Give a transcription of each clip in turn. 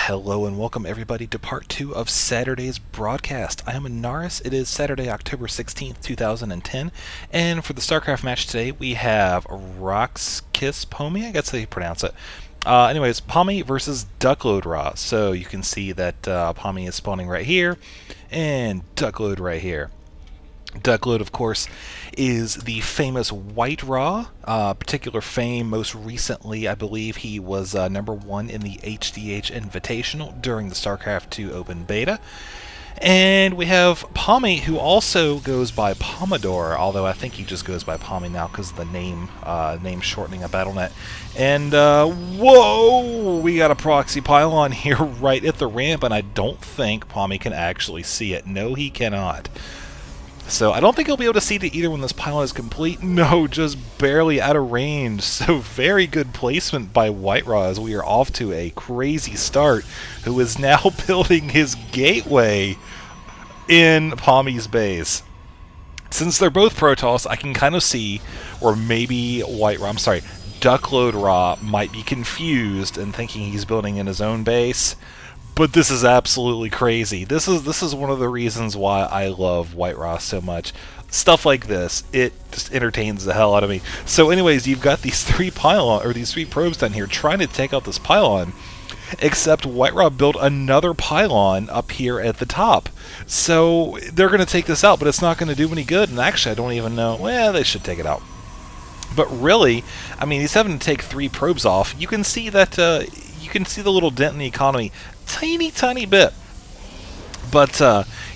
Hello and welcome everybody to part 2 of Saturday's broadcast. I am Anaris. It is Saturday, October 16th, 2010, and for the Starcraft match today we have RoXKISPomi, I guess how you pronounce it. Anyways, Pomi versus DuckloadRa. So you can see that Pomi is spawning right here, and Duckload right here. Duckload, of course, is the famous White Ra, particular fame. Most recently, I believe he was #1 in the HDH Invitational during the Starcraft 2 Open Beta. And we have Pomi, who also goes by Pomodore, although I think he just goes by Pomi now because of the name shortening of Battle.net. And, whoa! We got a proxy pylon here right at the ramp, and I don't think Pomi can actually see it. No, he cannot. So I don't think he'll be able to see it either when this pylon is complete. No, just barely out of range. So very good placement by White Ra as we are off to a crazy start, who is now building his gateway in Pomi's base. Since they're both Protoss, I can kind of see, or maybe DuckloadRa might be confused and thinking he's building in his own base. But this is absolutely crazy. This is one of the reasons why I love White Ra so much. Stuff like this, it just entertains the hell out of me. So anyways, you've got these three probes down here trying to take out this pylon, except White Ra built another pylon up here at the top. So they're going to take this out, but it's not going to do any good. And actually, I don't even know. Well, they should take it out. But really, I mean, he's having to take 3 probes off. You can see that you can see the little dent in the economy. Tiny bit. But,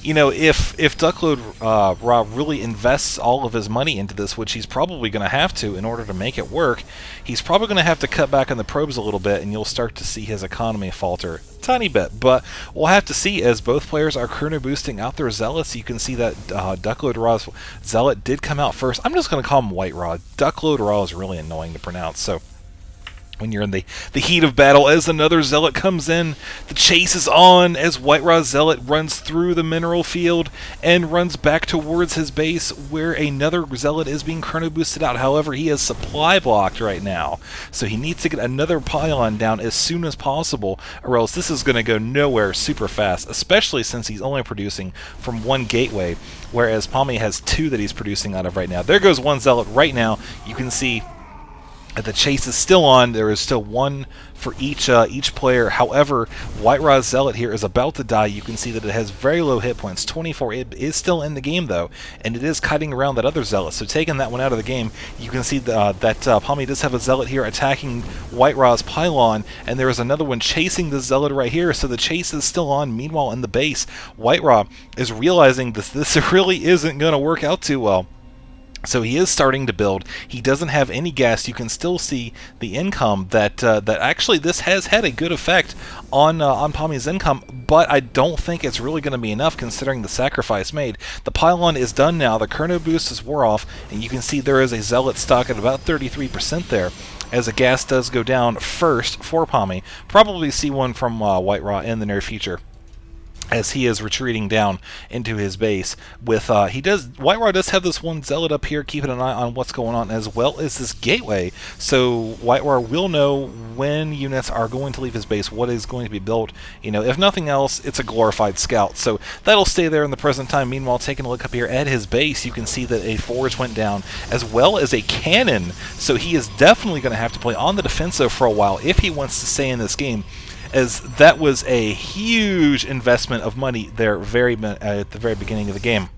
you know, if DuckloadRa really invests all of his money into this, which he's probably going to have to in order to make it work, he's probably going to have to cut back on the probes a little bit, and you'll start to see his economy falter. Tiny bit. But we'll have to see as both players are chrono boosting out their zealots. You can see that DuckloadRa's zealot did come out first. I'm just going to call him White Ra. DuckloadRa is really annoying to pronounce, so when you're in the heat of battle, as another zealot comes in, the chase is on as White Ra's zealot runs through the mineral field and runs back towards his base where another zealot is being chrono boosted out. However, he is supply blocked right now, so he needs to get another pylon down as soon as possible, or else this is going to go nowhere super fast, especially since he's only producing from 1 gateway, whereas Pomi has 2 that he's producing out of right now. There goes 1 zealot right now. You can see the chase is still on. There is still 1 for each player. However, White Ra's zealot here is about to die. You can see that it has very low hit points, 24. It is still in the game though, and it is kiting around that other zealot. So taking that one out of the game, you can see that Pomi does have a zealot here attacking White Ra's pylon, and there is another one chasing the zealot right here. So the chase is still on. Meanwhile, in the base, White Ra is realizing this really isn't going to work out too well. So he is starting to build. He doesn't have any gas. You can still see the income that actually this has had a good effect on Pomi's income, but I don't think it's really going to be enough considering the sacrifice made. The pylon is done now. The chrono boost is wore off, and you can see there is a zealot stock at about 33% there, as the gas does go down first for Pomi. Probably see one from White Ra in the near future, as he is retreating down into his base. With White Ra does have this 1 zealot up here keeping an eye on what's going on, as well as this gateway, so White Ra will know when units are going to leave his base, what is going to be built. You know, if nothing else, it's a glorified scout, so that'll stay there in the present time. Meanwhile, taking a look up here at his base, you can see that a forge went down, as well as a cannon, so he is definitely going to have to play on the defensive for a while if he wants to stay in this game, as that was a huge investment of money there at the very beginning of the game.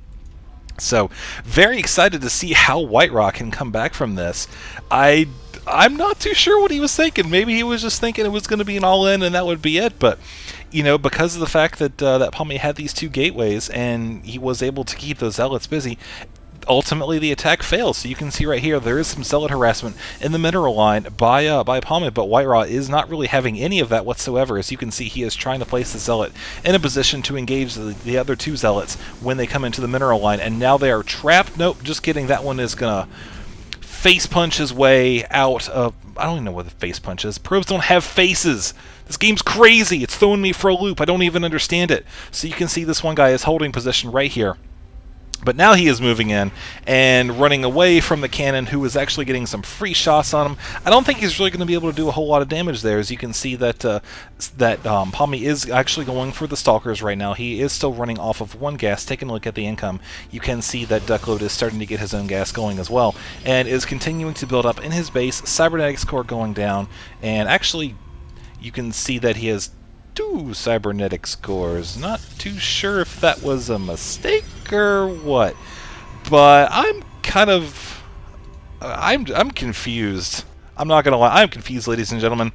So very excited to see how White Ra can come back from this. I'm not too sure what he was thinking. Maybe he was just thinking it was going to be an all-in and that would be it, but you know, because of the fact that that Pomi had these 2 gateways and he was able to keep those zealots busy, ultimately the attack fails. So you can see right here there is some zealot harassment in the mineral line by Pomi, but White Ra is not really having any of that whatsoever. As you can see, he is trying to place the zealot in a position to engage the other 2 zealots when they come into the mineral line, and now they are trapped. Nope, just kidding. That one is gonna face punch his way out of, I don't even know what the face punch is. Probes don't have faces. This game's crazy. It's throwing me for a loop. I don't even understand it. So you can see this one guy is holding position right here. But now he is moving in and running away from the cannon, who is actually getting some free shots on him. I don't think he's really going to be able to do a whole lot of damage there. As you can see that Pomi is actually going for the Stalkers right now. He is still running off of one gas. Taking a look at the income, you can see that Duckload is starting to get his own gas going as well, and is continuing to build up in his base. Cybernetics core going down, and actually you can see that he has 2 cybernetics cores. Not too sure if that was a mistake or what, but I'm kind of I'm confused. I'm not gonna lie, I'm confused, ladies and gentlemen.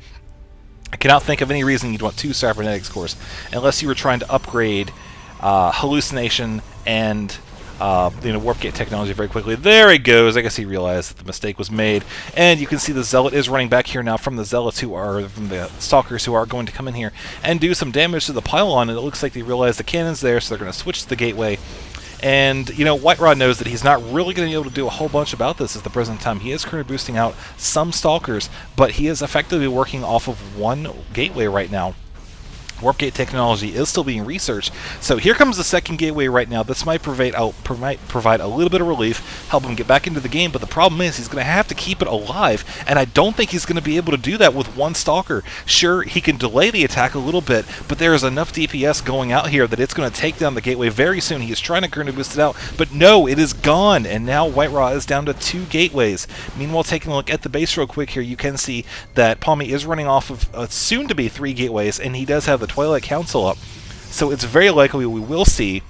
I cannot think of any reason you'd want 2 cybernetics cores unless you were trying to upgrade hallucination and warp gate technology very quickly. There he goes. I guess he realized that the mistake was made. And you can see the Zealot is running back here now from the Zealots, who are from the Stalkers, who are going to come in here and do some damage to the pylon. And it looks like they realize the cannon's there, so they're going to switch to the gateway. And, Whiterod knows that he's not really going to be able to do a whole bunch about this at the present time. He is currently boosting out some Stalkers, but he is effectively working off of one gateway right now. Warp gate technology is still being researched, so here comes the second gateway right now. This might provide a little bit of relief, help him get back into the game, but the problem is he's going to have to keep it alive, and I don't think he's going to be able to do that with one Stalker. Sure, he can delay the attack a little bit, but there is enough DPS going out here that it's going to take down the gateway very soon. He is trying to currently boost it out, but no, it is gone, and now Whiterod is down to 2 gateways. Meanwhile, taking a look at the base real quick here, you can see that Pomi is running off of soon-to-be 3 gateways, and he does have the Twilight Council up, so it's very likely we will see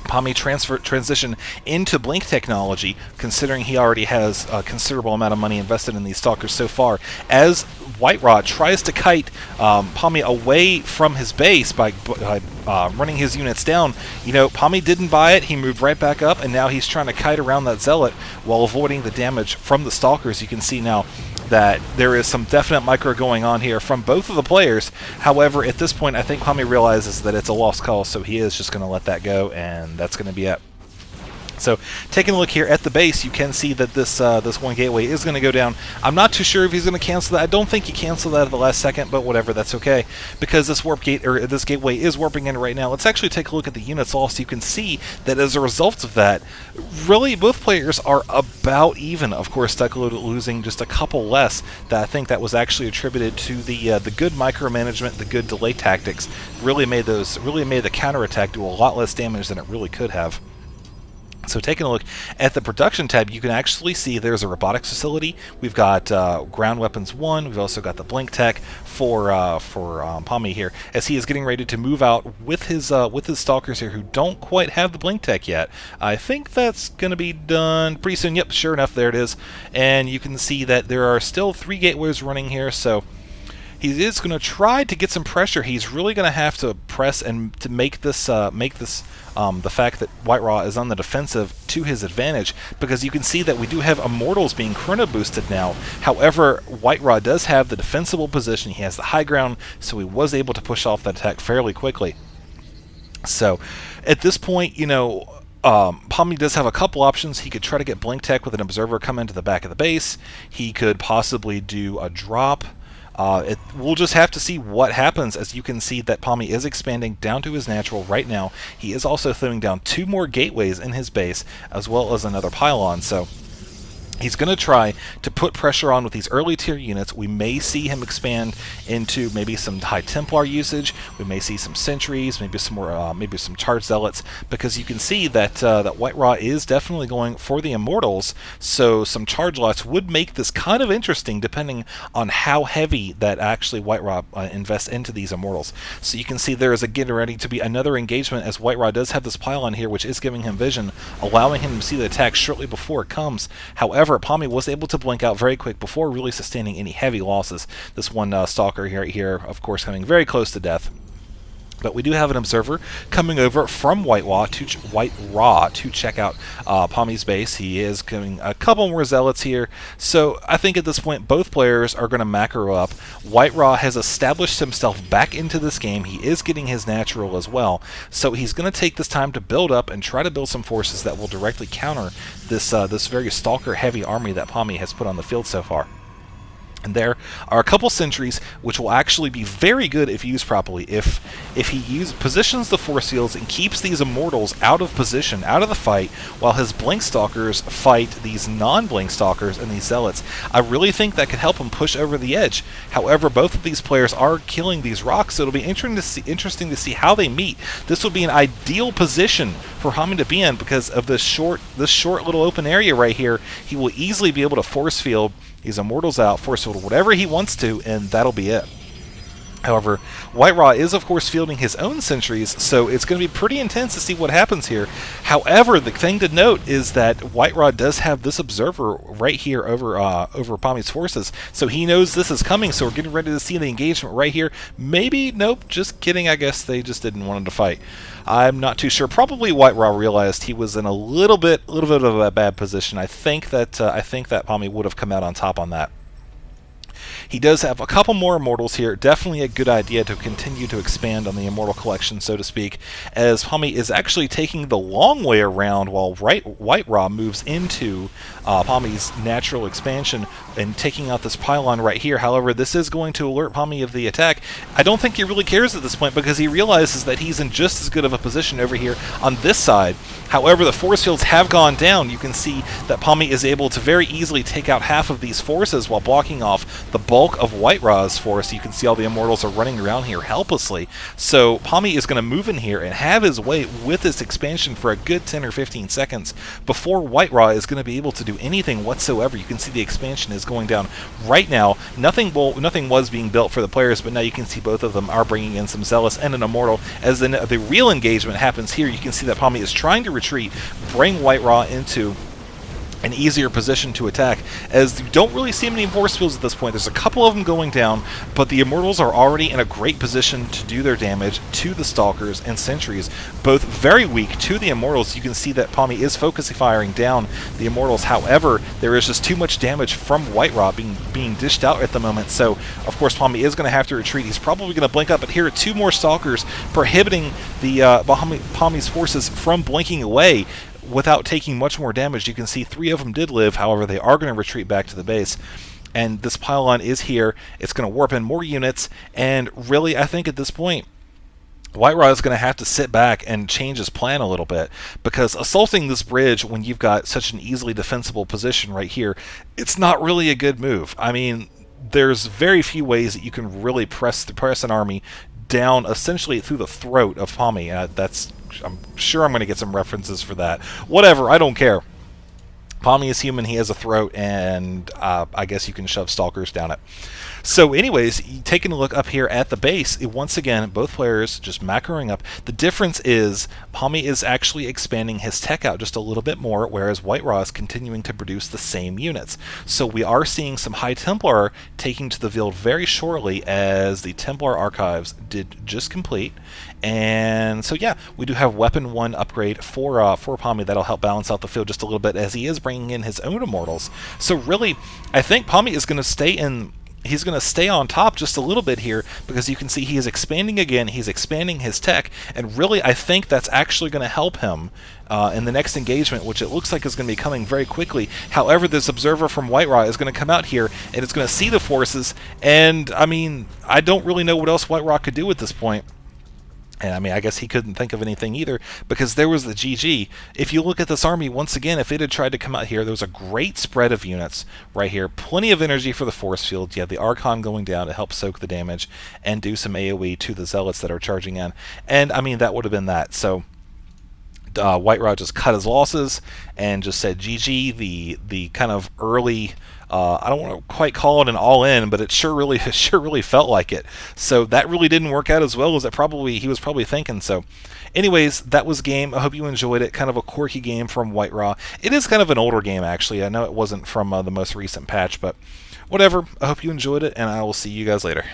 Pomi transition into Blink technology, considering he already has a considerable amount of money invested in these Stalkers so far. As Whiterod tries to kite Pomi away from his base by running his units down, Pomi didn't buy it. He moved right back up, and now he's trying to kite around that Zealot while avoiding the damage from the Stalkers. You can see now that there is some definite micro going on here from both of the players. However, at this point, I think Pomi realizes that it's a lost cause, so he is just going to let that go, and that's going to be it. So, taking a look here at the base, you can see that this one gateway is going to go down. I'm not too sure if he's going to cancel that. I don't think he canceled that at the last second, but whatever, that's okay, because this this gateway is warping in right now. Let's actually take a look at the units lost. You can see that as a result of that, really both players are about even. Of course, Duckload losing just a couple less. That I think that was actually attributed to the good micromanagement, the good delay tactics. Really made the counterattack do a lot less damage than it really could have. So taking a look at the production tab, you can actually see there's a robotics facility. We've got ground weapons 1. We've also got the blink tech for Pomi here, as he is getting ready to move out with his Stalkers here, who don't quite have the blink tech yet. I think that's going to be done pretty soon. Yep, sure enough, there it is. And you can see that there are still 3 gateways running here, so he is going to try to get some pressure. He's really going to have to press and to make this the fact that Whiterod is on the defensive to his advantage, because you can see that we do have Immortals being chrono boosted now. However, Whiterod does have the defensible position. He has the high ground, so he was able to push off that attack fairly quickly. So at this point, Pomi does have a couple options. He could try to get Blink Tech with an Observer come into the back of the base. He could possibly do a drop. We'll just have to see what happens, as you can see that Pomi is expanding down to his natural right now. He is also throwing down 2 more gateways in his base, as well as another pylon, so he's going to try to put pressure on with these early tier units. We may see him expand into maybe some high Templar usage. We may see some sentries, maybe some more, maybe some charged zealots, because you can see that that Whiterod is definitely going for the Immortals. So some charge lots would make this kind of interesting, depending on how heavy that actually Whiterod invests into these Immortals. So you can see there is getting ready to be another engagement, as Whiterod does have this pylon here, which is giving him vision, allowing him to see the attack shortly before it comes. However, Pomi was able to blink out very quick before really sustaining any heavy losses. This one Stalker here, of course, coming very close to death. But we do have an Observer coming over from Whiterod to check out Pomi's base. He is getting a couple more Zealots here. So I think at this point both players are going to macro up. Whiterod has established himself back into this game. He is getting his natural as well. So he's going to take this time to build up and try to build some forces that will directly counter this very Stalker-heavy army that Pomi has put on the field so far. And there are a couple sentries which will actually be very good if used properly. If he positions the force fields and keeps these immortals out of position, out of the fight, while his blink stalkers fight these non-blink stalkers and these zealots, I really think that could help him push over the edge. However, both of these players are killing these rocks, so it'll be interesting to see how they meet. This would be an ideal position for Hami to be in because of this short little open area right here. He will easily be able to force field these immortals out, force field whatever he wants to, and that'll be it. However, DuckloadRa is, of course, fielding his own sentries, so it's going to be pretty intense to see what happens here. However, the thing to note is that DuckloadRa does have this observer right here over Pomi's forces, so he knows this is coming, so we're getting ready to see the engagement right here. Maybe, nope, just kidding, I guess they just didn't want him to fight. I'm not too sure. Probably DuckloadRa realized he was in a little bit of a bad position. I think that Pomi would have come out on top on that. He does have a couple more immortals here. Definitely a good idea to continue to expand on the immortal collection, so to speak, as Pomi is actually taking the long way around while DuckloadRa moves into Pomi's natural expansion and taking out this pylon right here. However, this is going to alert Pomi of the attack. I don't think he really cares at this point because he realizes that he's in just as good of a position over here on this side. However, the force fields have gone down. You can see that Pomi is able to very easily take out half of these forces while blocking off the bulk of DuckloadRa's force. You can see all the immortals are running around here helplessly. So Pomi is going to move in here and have his way with this expansion for a good 10 or 15 seconds before DuckloadRa is going to be able to do anything whatsoever. You can see the expansion is going down right now. Nothing was being built for the players, but now you can see both of them are bringing in some zealous and an immortal. As the real engagement happens here, you can see that Pomi is trying to retreat, bring DuckloadRa into an easier position to attack, as you don't really see many force fields at this point. There's a couple of them going down, but the immortals are already in a great position to do their damage to the stalkers and sentries, both very weak to the immortals. You can see that Pomi is focusing firing down the immortals. However, there is just too much damage from DuckloadRa being dished out at the moment, so of course Pomi is going to have to retreat. He's probably going to blink up, but here are two more stalkers prohibiting the Pomi's forces from blinking away without taking much more damage. You can see 3 of them did live. However, they are going to retreat back to the base. And this pylon is here. It's going to warp in more units. And really, I think at this point, DuckloadRa is going to have to sit back and change his plan a little bit, because assaulting this bridge when you've got such an easily defensible position right here, it's not really a good move. I mean, there's very few ways that you can really press an army down essentially through the throat of Pomi. I'm sure I'm going to get some references for that. Whatever, I don't care. Pomi is human, he has a throat, and I guess you can shove stalkers down it. So anyways, taking a look up here at the base, once again, both players just macroing up. The difference is Pomi is actually expanding his tech out just a little bit more, whereas DuckloadRa is continuing to produce the same units. So we are seeing some High Templar taking to the field very shortly, as the Templar archives did just complete. And so yeah, we do have Weapon 1 upgrade for Pomi that'll help balance out the field just a little bit, as he is bringing in his own immortals. So really, I think Pomi is going to stay in. He's going to stay on top just a little bit here, because you can see he is expanding again. He's expanding his tech, and really I think that's actually going to help him in the next engagement, which it looks like is going to be coming very quickly. However, this observer from DuckloadRa is going to come out here, and it's going to see the forces, and I mean, I don't really know what else DuckloadRa could do at this point. And I mean, I guess he couldn't think of anything either, because there was the GG. If you look at this army, once again, if it had tried to come out here, there was a great spread of units right here. Plenty of energy for the force field. You have the Archon going down to help soak the damage and do some AoE to the Zealots that are charging in. And I mean, that would have been that. So DuckloadRa just cut his losses and just said GG. The kind of early, I don't want to quite call it an all-in, but it sure really felt like it. So that really didn't work out as well as he was probably thinking. So anyways, that was game. I hope you enjoyed it. Kind of a quirky game from DuckloadRa. It is kind of an older game, actually. I know it wasn't from the most recent patch, but whatever. I hope you enjoyed it, and I will see you guys later.